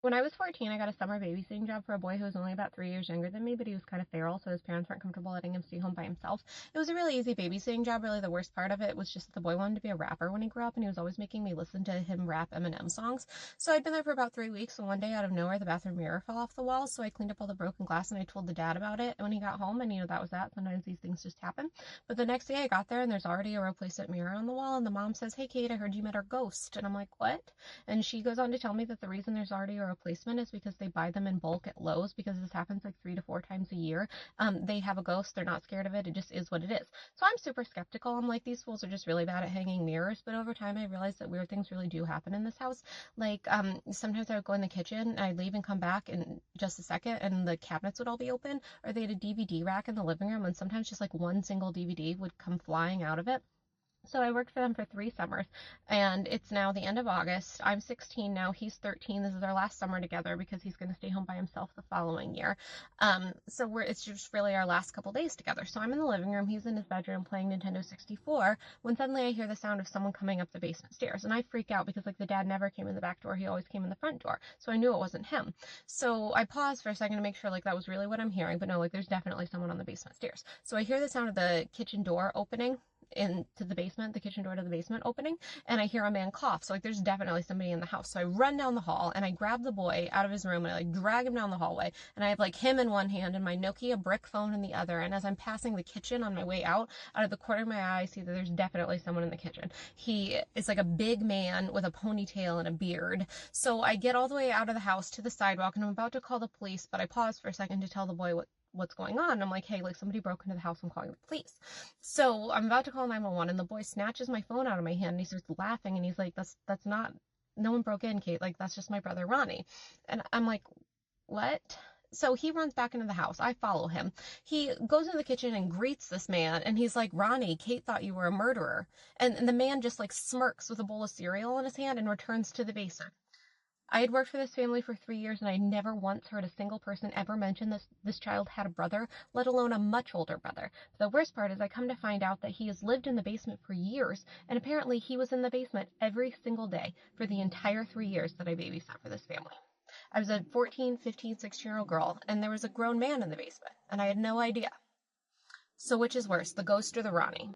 When I was 14, I got a summer babysitting job for a boy who was only about 3 years younger than me, but he was kind of feral, so his parents weren't comfortable letting him stay home by himself. It was a really easy babysitting job. Really, the worst part of it was just that the boy wanted to be a rapper when he grew up, and he was always making me listen to him rap Eminem songs. So I'd been there for about 3 weeks, and one day, out of nowhere, the bathroom mirror fell off the wall. So I cleaned up all the broken glass, and I told the dad about it when he got home, and that was that. Sometimes these things just happen. But the next day, I got there, and there's already a replacement mirror on the wall, and the mom says, "Hey, Kate, I heard you met our ghost," and I'm like, "What?" And she goes on to tell me that the reason there's already a replacement is because they buy them in bulk at Lowe's, because this happens like 3 to 4 times a year. They have a ghost. They're not scared of it. It just is what it is. So I'm super skeptical. I'm like, these fools are just really bad at hanging mirrors. But over time, I realized that weird things really do happen in this house. Like, sometimes I would go in the kitchen, I'd leave and come back in just a second, and the cabinets would all be open, or they had a DVD rack in the living room, and sometimes just like one single DVD would come flying out of it. So I worked for them for 3 summers, and it's now the end of August. I'm 16 now. He's 13. This is our last summer together because he's going to stay home by himself the following year. It's just really our last couple days together. So I'm in the living room. He's in his bedroom playing Nintendo 64 when suddenly I hear the sound of someone coming up the basement stairs, and I freak out because like the dad never came in the back door. He always came in the front door. So I knew it wasn't him. So I paused for a second to make sure like that was really what I'm hearing, but no, like there's definitely someone on the basement stairs. So I hear the sound of the kitchen door opening into the basement, the kitchen door to the basement opening, and I hear a man cough. So like there's definitely somebody in the house. So I run down the hall and I grab the boy out of his room and I like drag him down the hallway, and I have like him in one hand and my Nokia brick phone in the other. And as I'm passing the kitchen on my way out of the corner of my eye, I see that there's definitely someone in the kitchen. He is like a big man with a ponytail and a beard. So I get all the way out of the house to the sidewalk and I'm about to call the police, but I pause for a second to tell the boy what's going on. I'm like, "Hey, like somebody broke into the house. I'm calling the police." So I'm about to call 911, and the boy snatches my phone out of my hand and he starts laughing, and he's like, that's not, no one broke in, Kate. Like, that's just my brother Ronnie." And I'm like, "What?" So he runs back into the house. I follow him. He goes into the kitchen and greets this man, and he's like, "Ronnie, Kate thought you were a murderer." And the man just like smirks with a bowl of cereal in his hand and returns to the basement. I had worked for this family for 3 years, and I never once heard a single person ever mention this child had a brother, let alone a much older brother. The worst part is I come to find out that he has lived in the basement for years, and apparently he was in the basement every single day for the entire 3 years that I babysat for this family. I was a 14, 15, 16-year-old girl, and there was a grown man in the basement, and I had no idea. So which is worse, the ghost or the Ronnie?